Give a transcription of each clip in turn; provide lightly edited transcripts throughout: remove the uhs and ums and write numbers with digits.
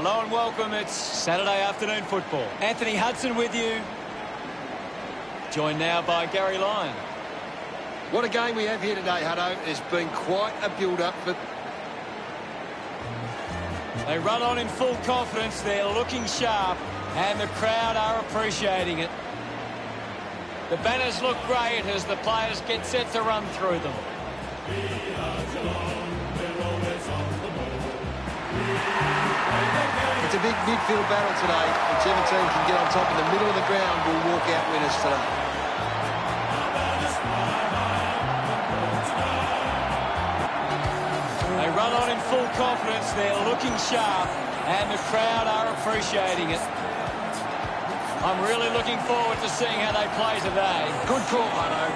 Hello and welcome. It's Saturday afternoon football. Anthony Hudson with you. Joined now by Gary Lyon. What a game we have here today, Hutto. It's been quite a build-up. They run on in full confidence. They're looking sharp, and the crowd are appreciating it. The banners look great as the players get set to run through them. It's a big midfield battle today. Whichever team can get on top in the middle of the ground will walk out winners today. They run on in full confidence. They're looking sharp, and the crowd are appreciating it. I'm really looking forward to seeing how they play today. Good call, Hutto.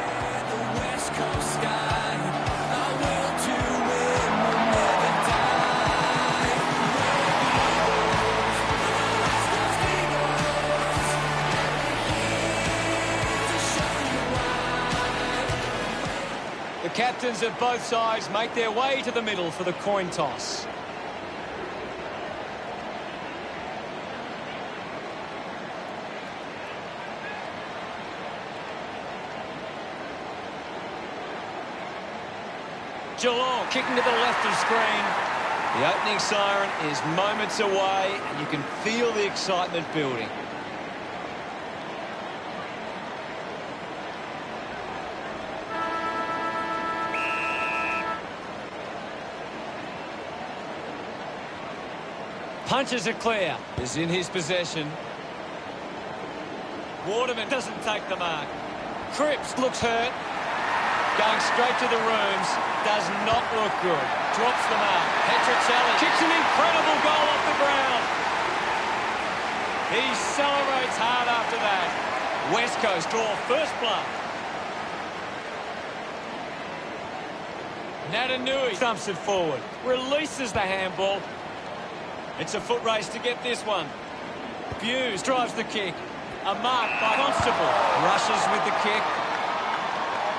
The captains of both sides make their way to the middle for the coin toss. Geelong kicking to the left of screen. The opening siren is moments away, and you can feel the excitement building. Punches it clear. Is in his possession. Waterman doesn't take the mark. Cripps looks hurt. Going straight to the rooms. Does not look good. Drops the mark. Petrocelli kicks an incredible goal off the ground. He celebrates hard after that. West Coast draw first blood. Natanui thumps it forward. Releases the handball. It's a foot race to get this one. Hughes drives the kick. A mark by Constable. Rushes with the kick.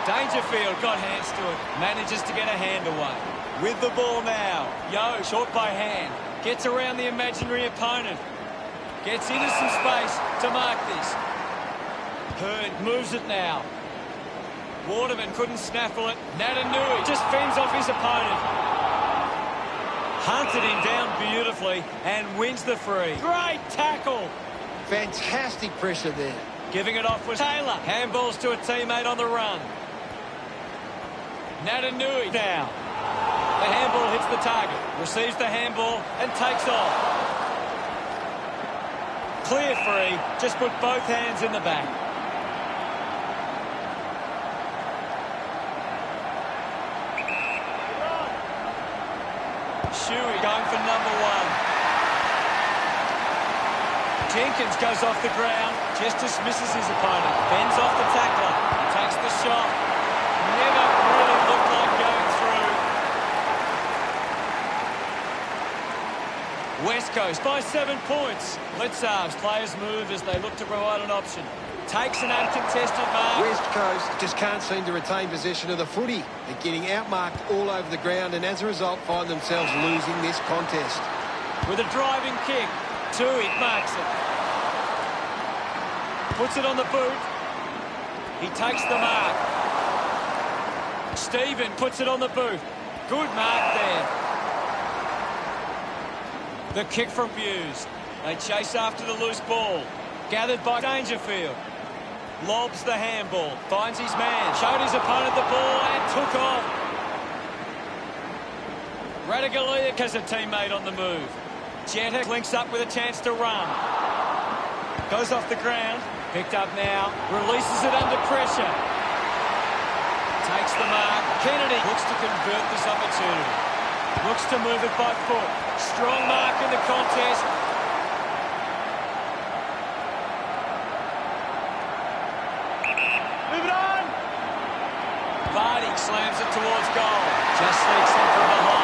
Dangerfield got hands to it. Manages to get a hand away. With the ball now. Yo, short by hand. Gets around the imaginary opponent. Gets into some space to mark this. Hurd moves it now. Waterman couldn't snaffle it. Natanui just fends off his opponent. Hunted him down beautifully and wins the free. Great tackle. Fantastic pressure there. Giving it off was Taylor. Handballs to a teammate on the run. Natanui now. The handball hits the target. Receives the handball and takes off. Clear free. Just put both hands in the back. Shuey going for number one. Jenkins goes off the ground, just dismisses his opponent, bends off the tackler, takes the shot. Never really looked like going through. West Coast by 7 points. Blitzarves players move as they look to provide an option. Takes an uncontested mark. West Coast just can't seem to retain possession of the footy. They're getting outmarked all over the ground and as a result find themselves losing this contest. With a driving kick, Tui marks it. Puts it on the boot. He takes the mark. Stephen puts it on the boot. Good mark there. The kick from Hughes. They chase after the loose ball. Gathered by Dangerfield. Lobs the handball. Finds his man. Showed his opponent the ball and took off. Radagaliak has a teammate on the move. Jetta links up with a chance to run. Goes off the ground. Picked up now. Releases it under pressure. Takes the mark. Kennedy looks to convert this opportunity. Looks to move it by foot. Strong mark in the contest. Move it on. Vardy slams it towards goal. Just sneaks in from behind.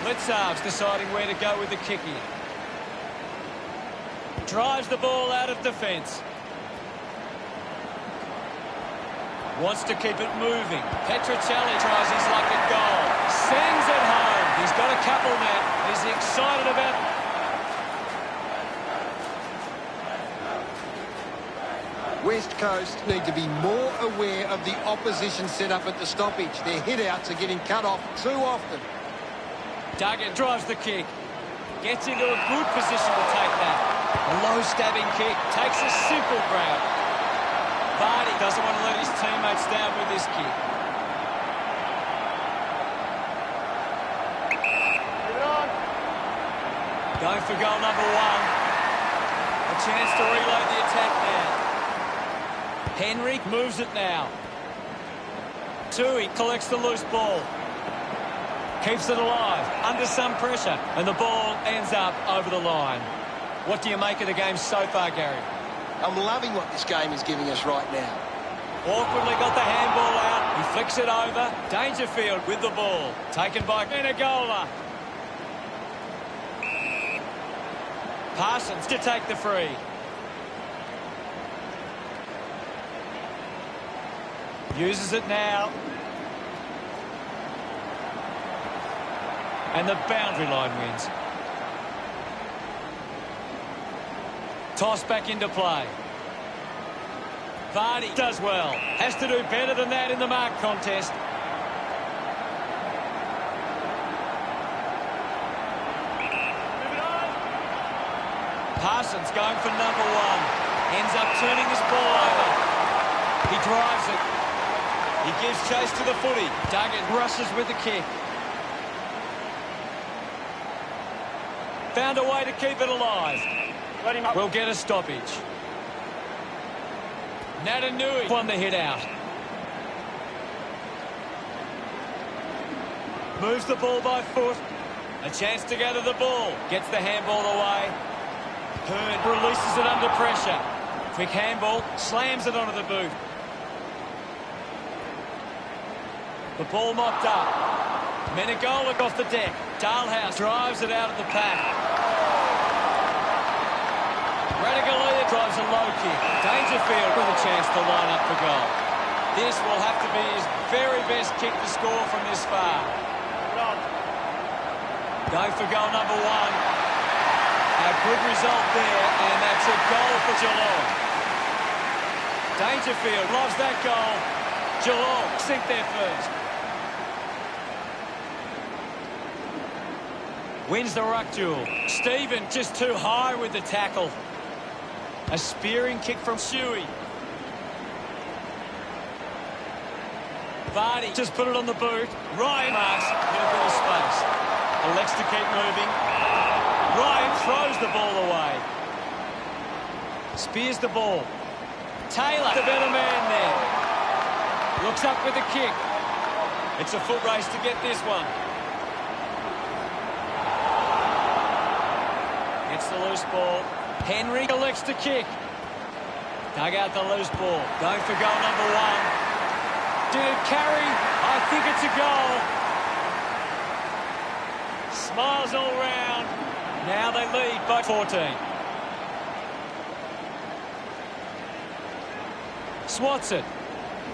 Blitzarves deciding where to go with the kick in. Drives the ball out of defence. Wants to keep it moving. Petrocelli tries his luck at goal. Sends it home. He's got a couple now. He's excited about it. West Coast need to be more aware of the opposition setup at the stoppage. Their hit-outs are getting cut off too often. Duggan drives the kick. Gets into a good position to take that. A low stabbing kick. Takes a simple grab. Vardy doesn't want to let his teammates down with this kick. Move it on. Going for goal number one. A chance to reload the attack now. Henry moves it now. Tui collects the loose ball. Keeps it alive, under some pressure, and the ball ends up over the line. What do you make of the game so far, Gary? I'm loving what this game is giving us right now. Awkwardly got the handball out. He flicks it over. Dangerfield with the ball. Taken by Menegola. Parsons to take the free. Uses it now. And the boundary line wins. Toss back into play. Vardy does well. Has to do better than that in the mark contest. Move it on. Parsons going for number one. Ends up turning this ball over. He drives it. He gives chase to the footy. Duggan rushes with the kick. Found a way to keep it alive. Let him up. We'll get a stoppage. Natanui won the hit out. Moves the ball by foot. A chance to go to the ball. Gets the handball away. Hearn releases it under pressure. Quick handball. Slams it onto the boot. The ball mopped up. Menegola off the deck. Dalhouse drives it out of the pack. Radigalia drives a low kick. Dangerfield with a chance to line up for goal. This will have to be his very best kick to score from this far. Move it on. Going for goal number one. A good result there, and that's a goal for Geelong. Dangerfield loves that goal. Geelong sink their first. Wins the ruck duel. Stephen just too high with the tackle. A spearing kick from Shuey. Vardy just put it on the boot. Ryan marks in a bit of space. Elects to keep moving. Ryan throws the ball away. Spears the ball. Taylor, the better man there. Looks up with the kick. It's a foot race to get this one. Gets the loose ball. Henry elects to kick. Dug out the loose ball. Going for goal number one. Did it carry? I think it's a goal. Smiles all round. Now they lead by 14. Swats it.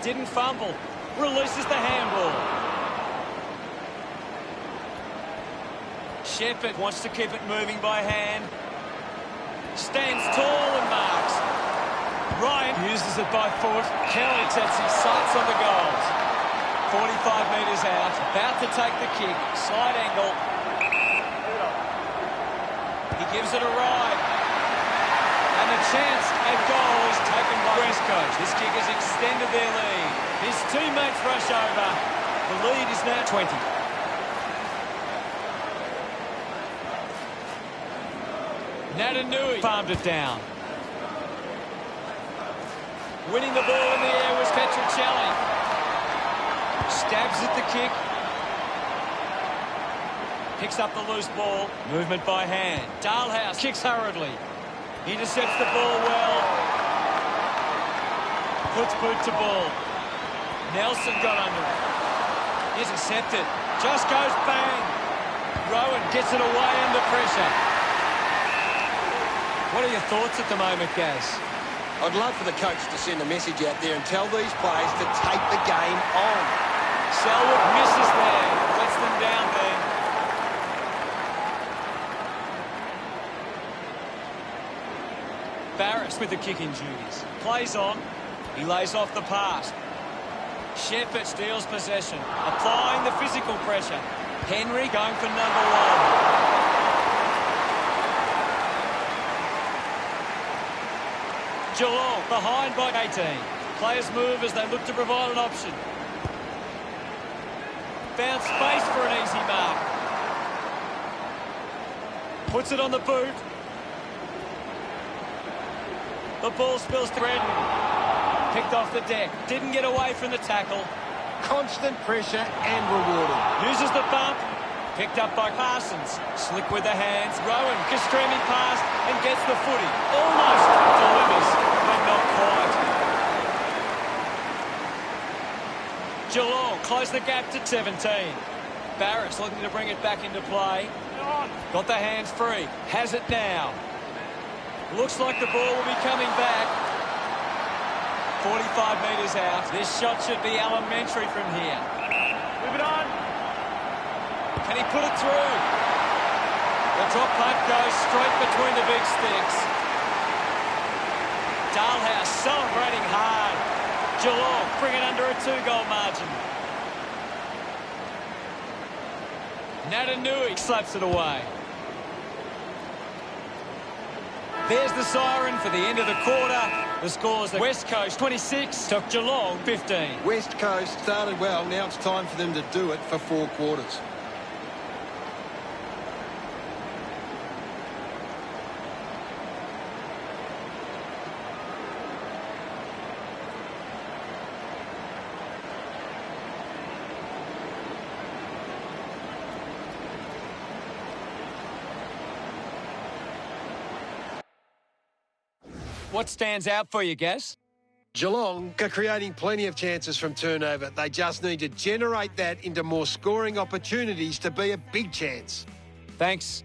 Didn't fumble. Releases the handball. Shepherd wants to keep it moving by hand. Stands tall and marks. Ryan uses it by foot. Kelly sets his sights on the goals. 45 metres out. About to take the kick. Side angle. He gives it a ride. And the chance at goal is taken by West Coast. This kick has extended their lead. His teammates rush over. The lead is now 20. Natanui farmed it down. Winning the ball in the air was Petrocelli. Stabs at the kick. Picks up the loose ball. Movement by hand. Dalhouse kicks hurriedly. Intercepts the ball well. Puts boot to ball. Nelson got under it. Intercepted. Just goes bang. Rowan gets it away under pressure. What are your thoughts at the moment, Gaz? I'd love for the coach to send a message out there and tell these players to take the game on. Selwood misses there. Lets them down there. Barris with the kicking duties. Plays on. He lays off the pass. Shepherd steals possession. Applying the physical pressure. Henry going for number one. Geelong behind by 18. Players move as they look to provide an option. Found space for an easy mark. Puts it on the boot. The ball spills to Redden. Picked off the deck. Didn't get away from the tackle. Constant pressure and rewarded. Uses the bump. Picked up by Parsons. Slick with the hands. Rowan streaming past and gets the footy. Almost delivers, but not quite. Geelong close the gap to 17. Barris looking to bring it back into play. Got the hands free. Has it now. Looks like the ball will be coming back. 45 metres out. This shot should be elementary from here. Move it on. Can he put it through? The drop punt goes straight between the big sticks. Dalhouse celebrating hard. Geelong bring it under a 2-goal margin. Natanui slaps it away. There's the siren for the end of the quarter. The score's the West Coast 26 to Geelong 15. West Coast started well. Now it's time for them to do it for 4 quarters. What stands out for you, Gaz? Geelong are creating plenty of chances from turnover. They just need to generate that into more scoring opportunities to be a big chance. Thanks.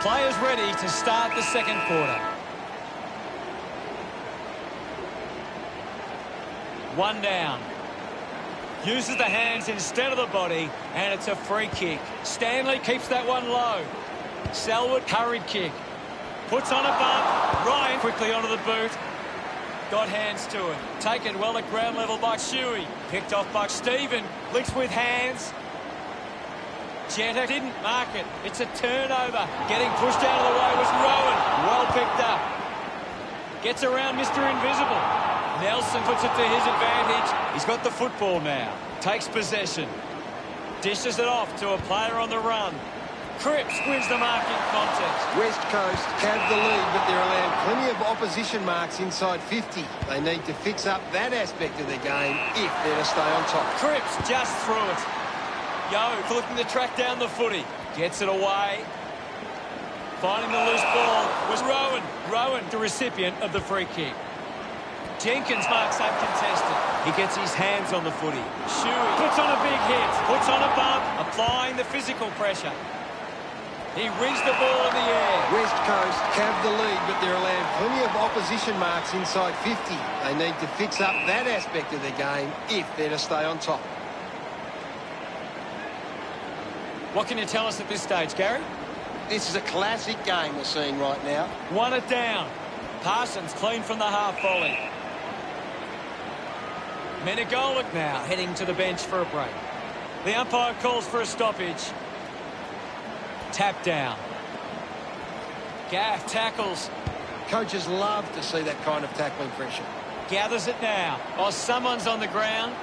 Players ready to start the second quarter. One down. Uses the hands instead of the body, and it's a free kick. Stanley keeps that one low. Selwood, hurried kick. Puts on a bump. Ryan quickly onto the boot. Got hands to it. Taken well at ground level by Shuey. Picked off by Stephen. Links with hands. Jetta didn't mark it. It's a turnover. Getting pushed out of the way was Rowan. Well picked up. Gets around Mr. Invisible. Nelson puts it to his advantage. He's got the football now. Takes possession. Dishes it off to a player on the run. Cripps wins the marking contest. West Coast have the lead, but they're allowing plenty of opposition marks inside 50. They need to fix up that aspect of the game if they're to stay on top. Cripps just threw it. Yo looking to track down the footy. Gets it away. Finding the loose ball was Rowan. Rowan, the recipient of the free kick. Jenkins marks uncontested. He gets his hands on the footy. Shuey puts on a big hit. Puts on a bump. Applying the physical pressure. He rings the ball in the air. West Coast have the lead, but they're allowing plenty of opposition marks inside 50. They need to fix up that aspect of the game if they're to stay on top. What can you tell us at this stage, Gary? This is a classic game we're seeing right now. Won it down. Parsons clean from the half volley. Menegola now heading to the bench for a break. The umpire calls for a stoppage. Tap down. Gaff tackles. Coaches love to see that kind of tackling pressure. Gathers it now. Oh, someone's on the ground.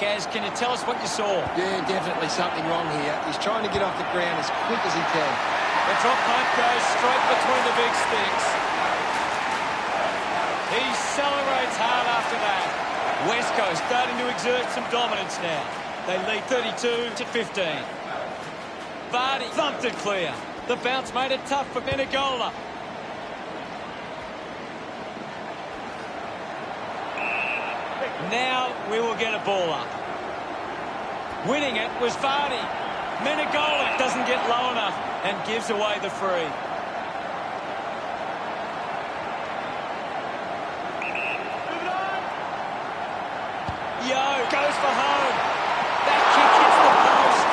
Gaz, can you tell us what you saw? Yeah, definitely something wrong here. He's trying to get off the ground as quick as he can. The drop punt goes straight between the big sticks. He celebrates hard after that. West Coast starting to exert some dominance now. They lead 32-15. Vardy thumped it clear. The bounce made it tough for Menegola. Now we will get a ball up. Winning it was Vardy. Menegola doesn't get low enough and gives away the free. Yo goes for home. That kick hits the post.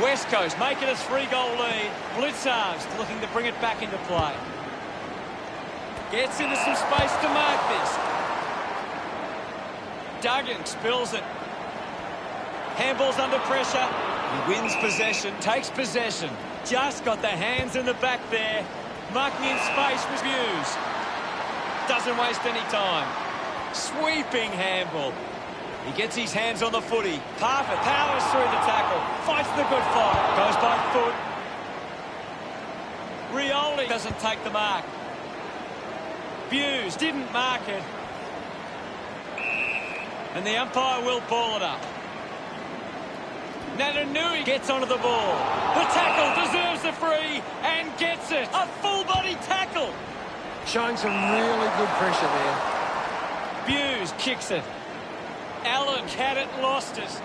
West Coast make it a 3-goal lead. Blitzards looking to bring it back into play. Gets into some space to mark this. Duggan spills it. Handball's under pressure. He wins possession, takes possession. Just got the hands in the back there. Marking in space was Hughes. Doesn't waste any time. Sweeping handball. He gets his hands on the footy. Parfitt powers through the tackle. Fights the good fight. Goes by foot. Rioli doesn't take the mark. Hughes didn't mark it. And the umpire will ball it up. Natanui gets onto the ball. The tackle deserves the free and gets it. A full-body tackle. Showing some really good pressure there. Hughes kicks it. Allen had it, lost it.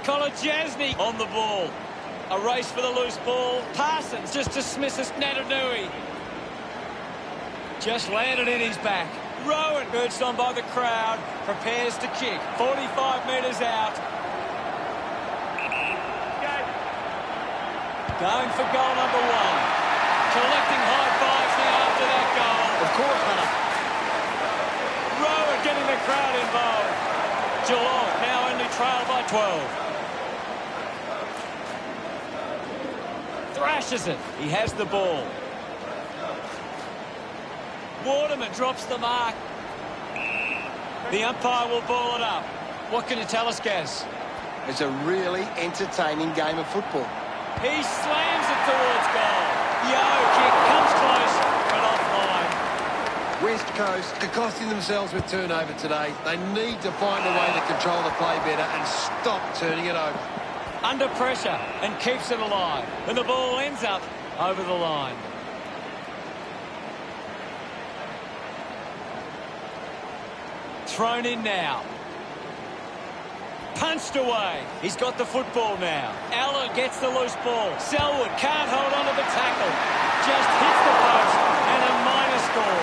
Kolajasny on the ball. A race for the loose ball. Parsons just dismisses Natanui. Just landed in his back. Rowan, urged on by the crowd, prepares to kick. 45 metres out. Going for goal number 1. Collecting high fives now after that goal. Of course, Hunter. Rowan getting the crowd involved. Geelong now only trail by 12. Thrashes it. He has the ball. Waterman drops the mark. The umpire will ball it up. What can you tell us, Gaz? It's a really entertaining game of football. He slams it towards goal. Yo kick comes close, but offline. West Coast are costing themselves with turnover today. They need to find a way to control the play better and stop turning it over. Under pressure and keeps it alive. And the ball ends up over the line. Thrown in now. Punched away. He's got the football now. Allen gets the loose ball. Selwood can't hold on to the tackle. Just hits the post and a minor score.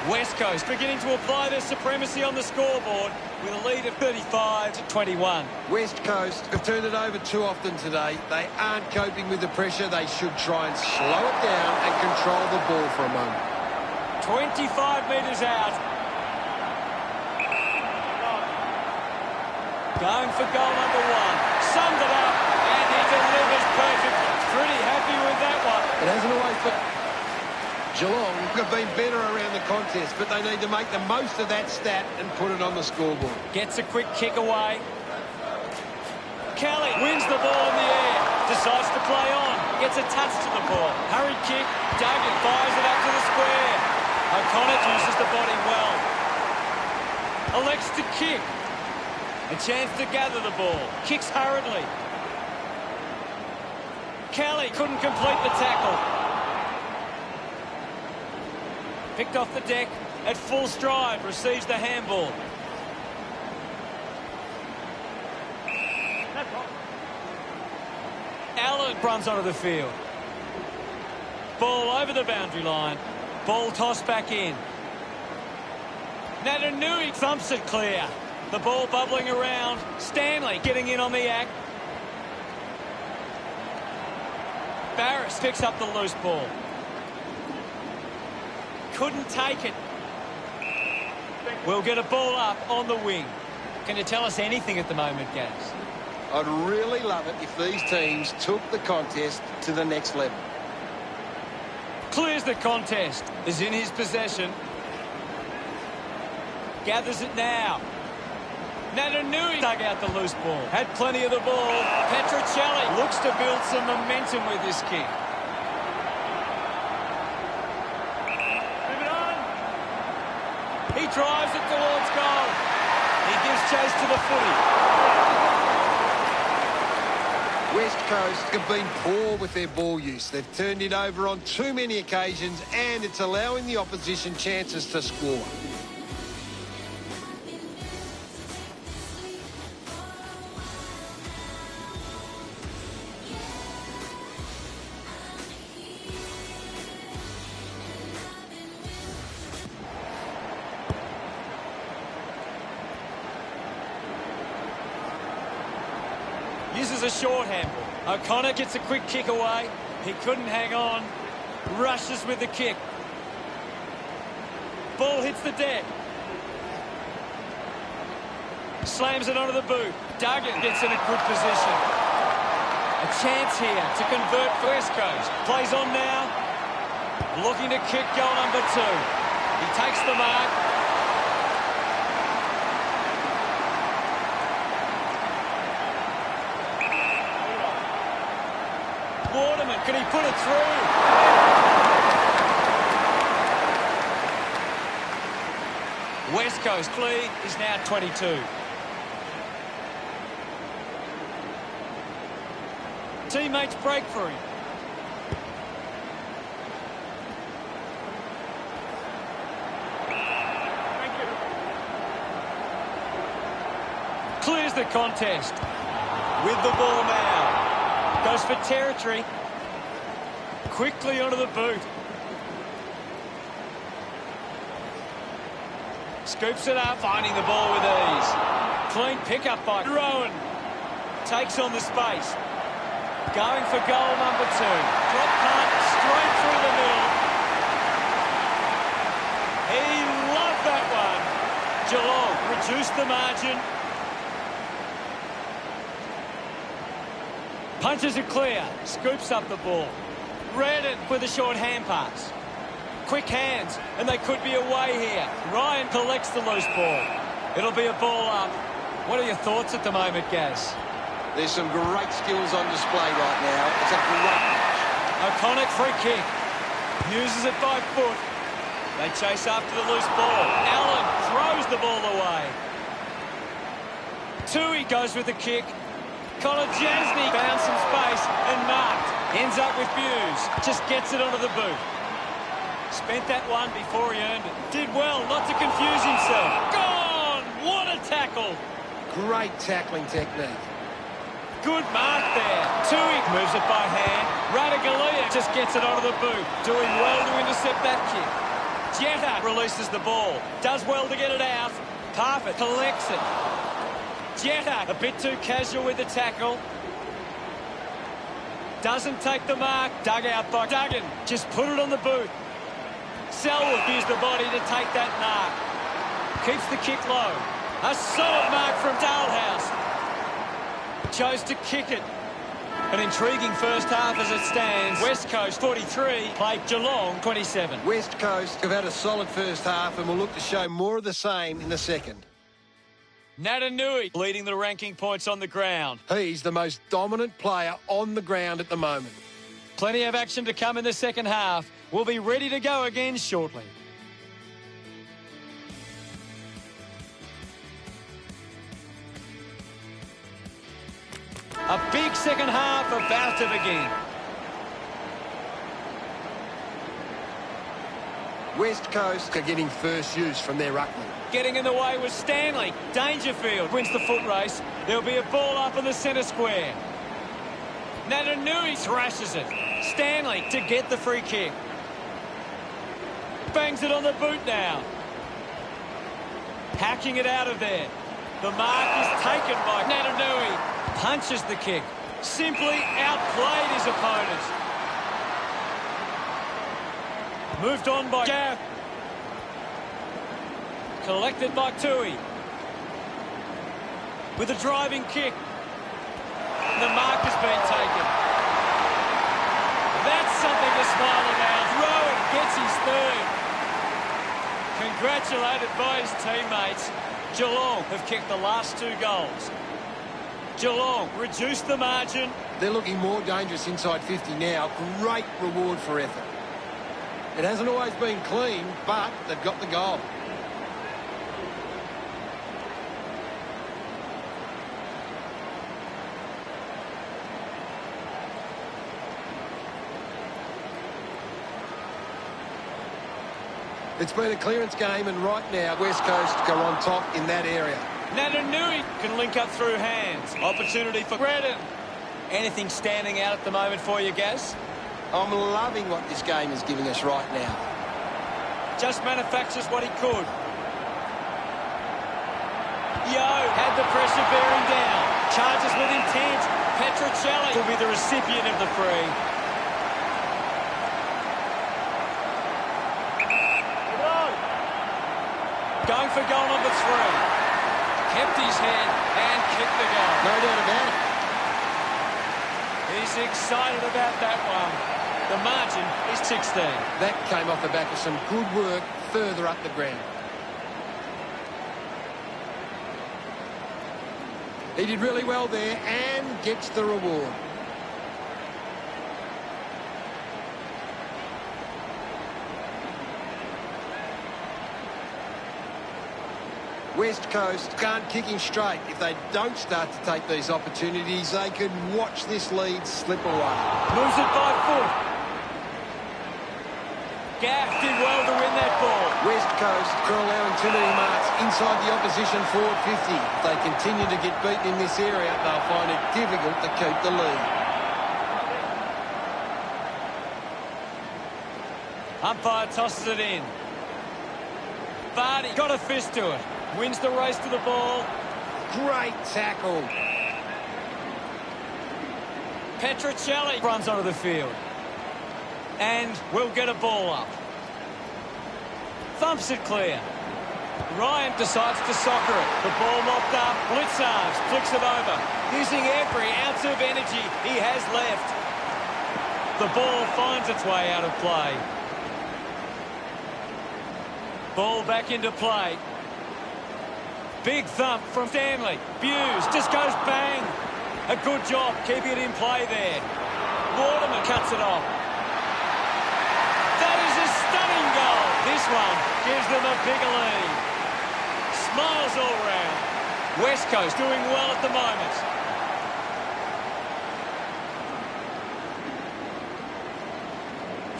West Coast beginning to apply their supremacy on the scoreboard with a lead of 35-21. West Coast have turned it over too often today. They aren't coping with the pressure. They should try and slow it down and control the ball for a moment. 25 metres out. Going for goal number one. Summed it up, and he delivers perfectly. Pretty happy with that one. It hasn't always been... Geelong have been better around the contest, but they need to make the most of that stat and put it on the scoreboard. Gets a quick kick away. Kelly wins the ball in the air. Decides to play on. Gets a touch to the ball. Hurry kick. Duggan fires it up to the square. O'Connor uses the body well. Elects to kick. A chance to gather the ball. Kicks hurriedly. Kelly couldn't complete the tackle. Picked off the deck at full stride. Receives the handball. Allen runs onto the field. Ball over the boundary line. Ball tossed back in. Natanui thumps it clear. The ball bubbling around. Stanley getting in on the act. Barris picks up the loose ball. Couldn't take it. We'll get a ball up on the wing. Can you tell us anything at the moment, Gaz? I'd really love it if these teams took the contest to the next level. Clears the contest. Is in his possession. Gathers it now. Natanui dug out the loose ball. Had plenty of the ball. Petruccelli looks to build some momentum with this kick. Move it on. He drives it towards goal. He gives chase to the footy. West Coast have been poor with their ball use. They've turned it over on too many occasions, and it's allowing the opposition chances to score. Uses a short handball. O'Connor gets a quick kick away. He couldn't hang on. Rushes with the kick. Ball hits the deck. Slams it onto the boot. Duggan gets in a good position. A chance here to convert for West Coast. Plays on now. Looking to kick goal number two. He takes the mark. Waterman, can he put it through? West Coast lead is now 22. Teammates break for him. Thank you. Clears the contest. With the ball now. Goes for territory. Quickly onto the boot. Scoops it up, finding the ball with ease. Clean pickup by Rowan. Takes on the space. Going for goal number two. Drop punt straight through the middle. He loved that one. Geelong reduced the margin. Punches it clear. Scoops up the ball. Redden with a short hand pass. Quick hands, and they could be away here. Ryan collects the loose ball. It'll be a ball up. What are your thoughts at the moment, Gaz? There's some great skills on display right now. It's a great match. O'Connor free kick. Uses it by foot. They chase after the loose ball. Allen throws the ball away. Tui goes with the kick. Connor Jasny found some space and marked. Ends up with Hughes. Just gets it onto the boot. Spent that one before he earned it. Did well not to confuse himself. Gone! What Well tackled. Great tackling technique. Good mark there. Tui moves it by hand. Radaglia just gets it onto the boot. Doing well to intercept that kick. Jetta releases the ball. Does well to get it out. Parfitt collects it. Jetta a bit too casual with the tackle. Doesn't take the mark. Dug out by Duggan. Just put it on the boot. Selwood used the body to take that mark. Keeps the kick low. A solid mark from Dalehouse. Chose to kick it. An intriguing first half as it stands. West Coast 43, played Geelong 27. West Coast have had a solid first half and will look to show more of the same in the second. Natanui leading the ranking points on the ground. He's the most dominant player on the ground at the moment. Plenty of action to come in the second half. We'll be ready to go again shortly. A big second half about to begin. West Coast are getting first use from their ruckman. Getting in the way was Stanley. Dangerfield wins the foot race. There'll be a ball up in the centre square. Natanui thrashes it. Stanley to get the free kick. Bangs it on the boot now. Hacking it out of there. The mark is taken by Natanui. Punches the kick. Simply outplayed his opponent. Moved on by Gaff. Collected by Tui. With a driving kick. The mark has been taken. That's something to smile about. Rowan gets his third. Congratulated by his teammates. Geelong have kicked the last 2 goals. Geelong reduced the margin. They're looking more dangerous inside 50 now. Great reward for effort. It hasn't always been clean, but they've got the goal. It's been a clearance game, and right now West Coast go on top in that area. Natanui can link up through hands. Opportunity for Redden. Anything standing out at the moment for you, Gaz? I'm loving what this game is giving us right now. Just manufactures what he could. Yo had the pressure bearing down. Charges with intent. Petrocelli will be the recipient of the free. Going for goal number 3. Kept his head and kicked the goal. No doubt about it. He's excited about that one. The margin is 16. That came off the back of some good work further up the ground. He did really well there and gets the reward. West Coast can't kick him straight. If they don't start to take these opportunities, they could watch this lead slip away. Moves it by foot. Gaff did well to win that ball. West Coast are allowing too many marks inside the opposition forward 50. If they continue to get beaten in this area, they'll find it difficult to keep the lead. Umpire tosses it in. Vardy got a fist to it. Wins the race to the ball. Great tackle. Petrocelli runs onto the field. And will get a ball up. Thumps it clear. Ryan decides to soccer it. The ball mopped up. Blitzards flicks it over. Using every ounce of energy he has left. The ball finds its way out of play. Ball back into play. Big thump from Stanley. Buse just goes bang. A good job keeping it in play there. Waterman cuts it off. That is a stunning goal. This one gives them a bigger lead. Smiles all round. West Coast doing well at the moment.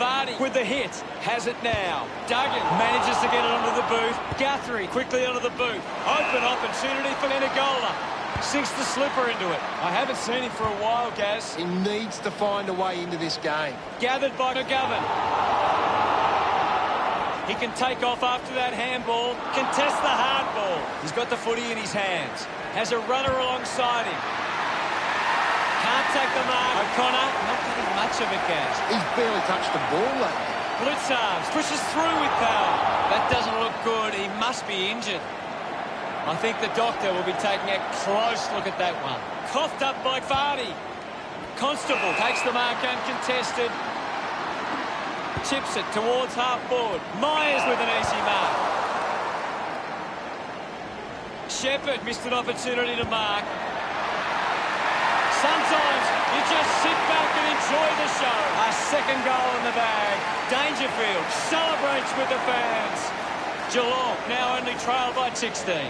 Vardy with the hit. Has it now. Duggan manages to get it onto the boot. Guthrie quickly onto the boot. Open opportunity for Menegola. Sinks the slipper into it. I haven't seen him for a while, Gaz. He needs to find a way into this game. Gathered by McGovern. He can take off after that handball. Contest the hard ball. He's got the footy in his hands. Has a runner alongside him. Can't take the mark. O'Connor, not getting much of it, Gaz. He's barely touched the ball lately. Blitzarves pushes through with power. That doesn't look good. He must be injured. I think the doctor will be taking a close look at that one. Coughed up by Vardy. Constable takes the mark uncontested. Chips it towards half forward. Myers with an easy mark. Shepherd missed an opportunity to mark. Sometimes you just sit back and enjoy the show. A second goal in the bag. Dangerfield celebrates with the fans. Geelong now only trailed by 16.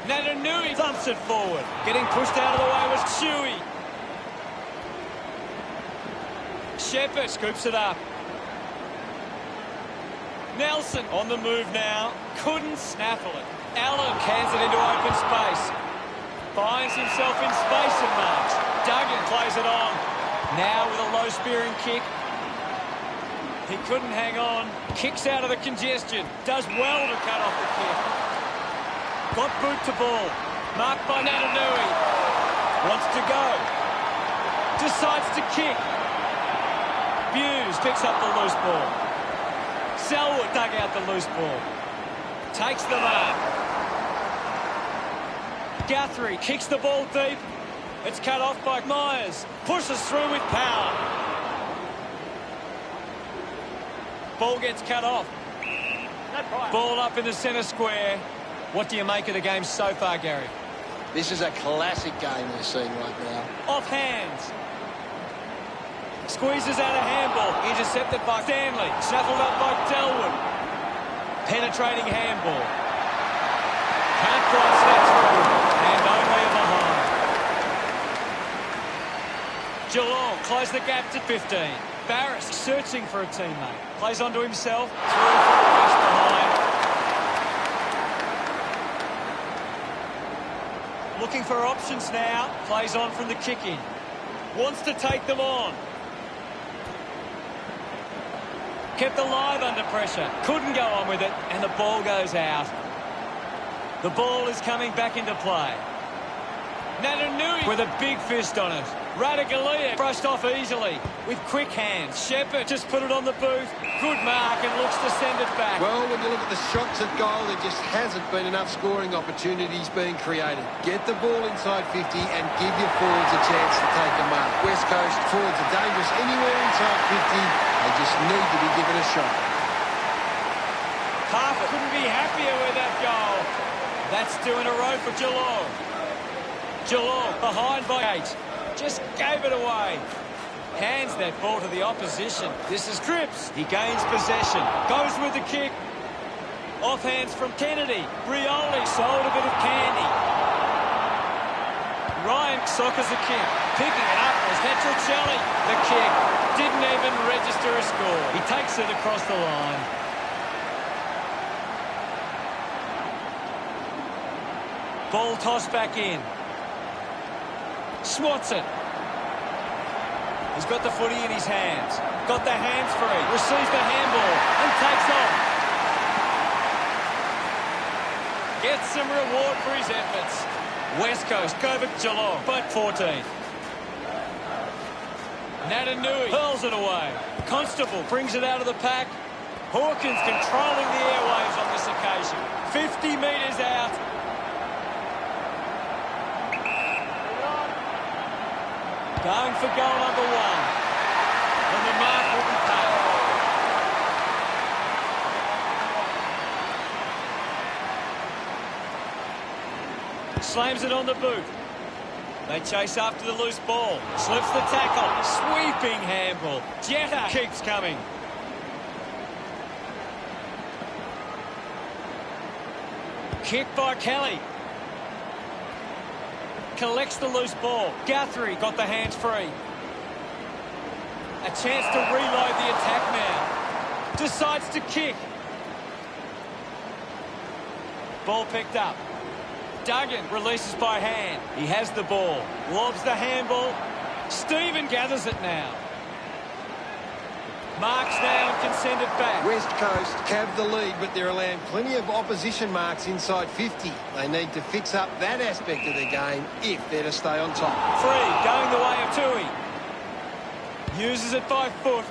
Natanui thumps it forward. Getting pushed out of the way was Chewy. Shepherd scoops it up. Nelson on the move now. Couldn't snaffle it. Allen cans it into open space. Finds himself in space and marks. Duggan plays it on. Now with a low spearing kick. He couldn't hang on. Kicks out of the congestion. Does well to cut off the kick. Got boot to ball. Marked by Natanui. Wants to go. Decides to kick. Hughes picks up the loose ball. Selwood dug out the loose ball. Takes the mark. Guthrie kicks the ball deep. It's cut off by Myers. Pushes through with power. Ball gets cut off. Ball up in the centre square. What do you make of the game so far, Gary? This is a classic game we're seeing right now. Off hands. Squeezes out a handball. Intercepted by Stanley. Shuffled up by Delwood. Penetrating handball. Can't quite snap through. And only a behind. Geelong close the gap to 15. Barris searching for a teammate. Plays onto himself. Through for a rush behind. Looking for options now. Plays on from the kick-in. Wants to take them on. Kept alive under pressure. Couldn't go on with it. And the ball goes out. The ball is coming back into play. Natanui with a big fist on it. Radagalia brushed off easily with quick hands. Shepherd just put it on the boot. Good mark and looks to send it back. Well, when you look at the shots at goal, there just hasn't been enough scoring opportunities being created. Get the ball inside 50 and give your forwards a chance to take a mark. West Coast forwards are dangerous anywhere inside 50. They just need to be given a shot. Harper couldn't be happier with that goal. That's 2 in a row for Geelong. Geelong behind by 8. Just gave it away. Hands that ball to the opposition. This is Cripps. He gains possession. Goes with the kick. Off hands from Kennedy. Rioli sold a bit of candy. Ryan soccers a kick. Picking it up was Petrocelli. The kick didn't even register a score. He takes it across the line. Ball tossed back in. Swats it. He's got the footy in his hands. Got the hands free. Receives the handball and takes off. Gets some reward for his efforts. West Coast over Geelong by 14. Natanui hurls it away. Constable brings it out of the pack. Hawkins controlling the airwaves on this occasion. 50 metres out. Going for goal number 1. And the mark will be paid. Slams it on the boot. They chase after the loose ball. Slips the tackle. Sweeping handball. Jetta keeps coming. Kick by Kelly. Collects the loose ball. Guthrie got the hands free. A chance to reload the attack now. Decides to kick. Ball picked up. Duggan releases by hand. He has the ball. Lobs the handball. Stephen gathers it now. Marks now and can send it back. West Coast have the lead, but they're allowing plenty of opposition marks inside 50. They need to fix up that aspect of their game if they're to stay on top. Free, going the way of Tui. Uses it by foot.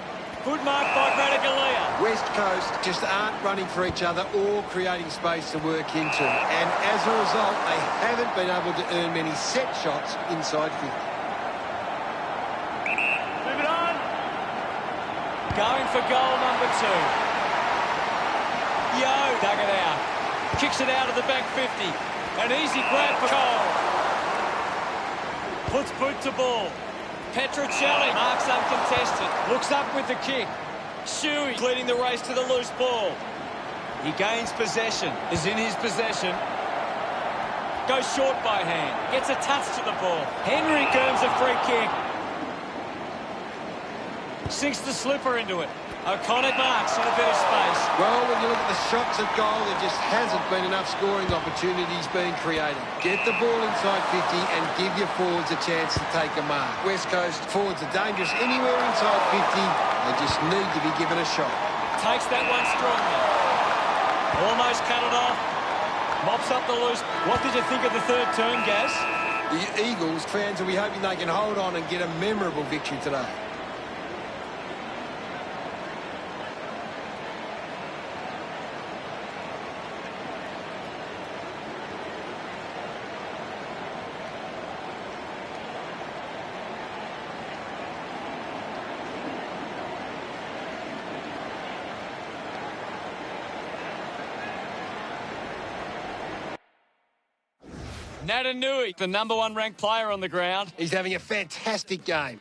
Good mark by Radaglia. West Coast just aren't running for each other or creating space to work into. And as a result, they haven't been able to earn many set shots inside 50. Move it on. Going for goal number 2. Yo, dug it out. Kicks it out of the back 50. An easy grab for goal. Puts boot to ball. Petruccelli marks uncontested. Looks up with the kick. Shuey leading the race to the loose ball. He gains possession. Is in his possession. Goes short by hand. Gets a touch to the ball. Henry earns a free kick. Sinks the slipper into it. O'Connor marks in a bit of space. Well, when you look at the shots at goal, there just hasn't been enough scoring opportunities being created. Get the ball inside 50 and give your forwards a chance to take a mark. West Coast forwards are dangerous anywhere inside 50. They just need to be given a shot. Takes that one strongly. Almost cut it off. Mops up the loose. What did you think of the third term, Gaz? The Eagles fans will be hoping they can hold on and get a memorable victory today. Natanui, the number 1 ranked player on the ground. He's having a fantastic game.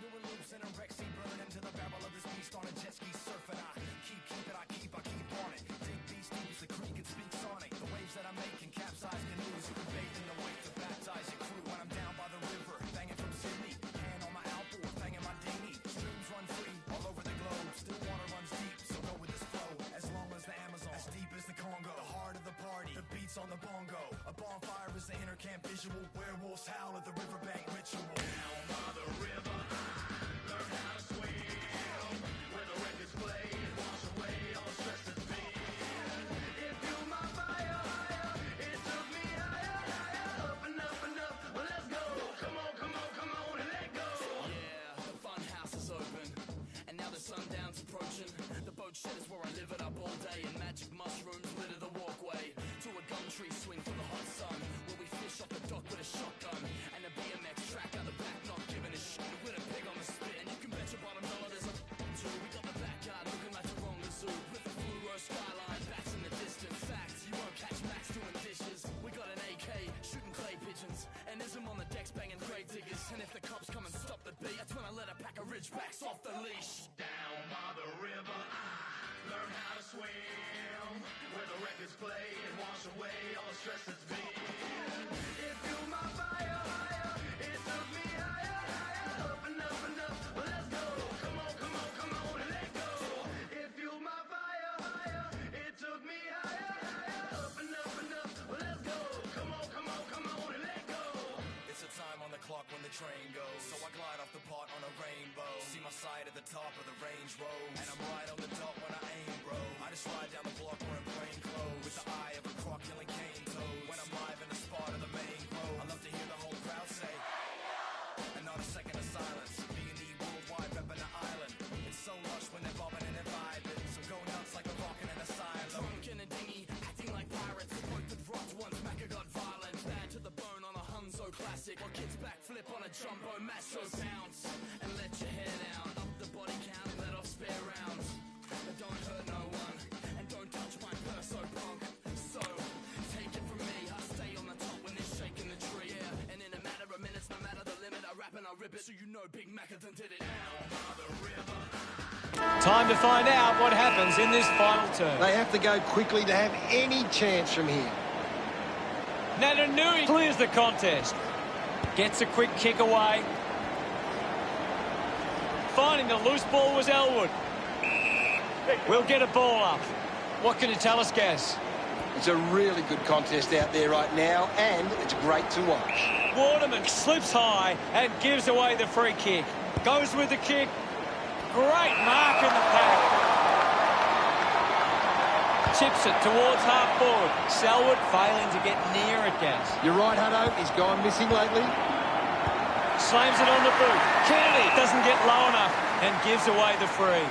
On the bongo, a bonfire is the inner camp visual. Werewolves howl at the riverbank ritual. Down by the river, I learned how to swim. Where the records play and wash away all the stress that's been. It fueled my fire higher. It took me higher, higher, up and up and up. Well, let's go. Come on, come on, come on and let go. Yeah, the fun house is open, and now the sundown's approaching. The boat shed is where I live it up all day, and magic mushrooms litter the walkway. To a gum tree swing for the hot sun, where we fish off the dock with a shotgun, and a BMX track out the back, not giving a shit, with a pig on the spit, and you can bet your bottom dollar there's a too. We got the backyard looking like the wrong zoo, with the fluoro skyline, bats in the distance. Facts, you won't catch Max doing dishes. We got an AK, shooting clay pigeons, and Ism on the decks banging grave diggers, and if the cops come and stop the beat, that's when I let a pack of ridgebacks off the leash. Down by the river, I learned how to swim, where the records play and wash away all the stress that's been. It fueled my fire higher. It took me higher, higher, up and up and up. Well, let's go. Come on, come on, come on and let go. It fueled my fire higher. It took me higher, higher, up and up and up. Well, let's go. Come on, come on, come on and let go. It's a time on the clock when the train goes, so I glide off the pot on a rainbow. See my sight at the top of the range road, and I'm right on the dot when I aim, bro. I just ride down the block wearing plain clothes, with the eye of a croc killing cane toad. When I'm live in the spot of the main road, I love to hear the whole crowd say, and not a second of silence. B&E worldwide repping the island. It's so lush when they're bobbing and they're vibing, so go nuts like a rockin' in a silo. Drunk in a dinghy, acting like pirates. Both had rocked once, Macca got violent. Bad to the bone on a Hunzo classic, or kids backflip on a jumbo macho. Bounce and let your hair down, up the body count, let off spare rounds. But don't hurt no one, and don't touch my purse, so punk. So, take it from me, I stay on the top when they're shaking the tree. Yeah, and in a matter of minutes, no matter the limit, I rap and I rip it, so you know Big Maccathon did it. Down by the river. Time to find out what happens in this final term. They have to go quickly to have any chance from here. Natanui clears the contest. Gets a quick kick away. finding the loose ball was Elwood. We'll get a ball up. What can you tell us, Gaz? It's a really good contest out there right now, and it's great to watch. Waterman slips high and gives away the free kick. Goes with the kick. Great mark in the pack. Chips it towards half-forward. Selwood failing to get near it, Gaz. You're right, Hutto. He's gone missing lately. Slams it on the boot. Kennedy doesn't get low enough and gives away the free.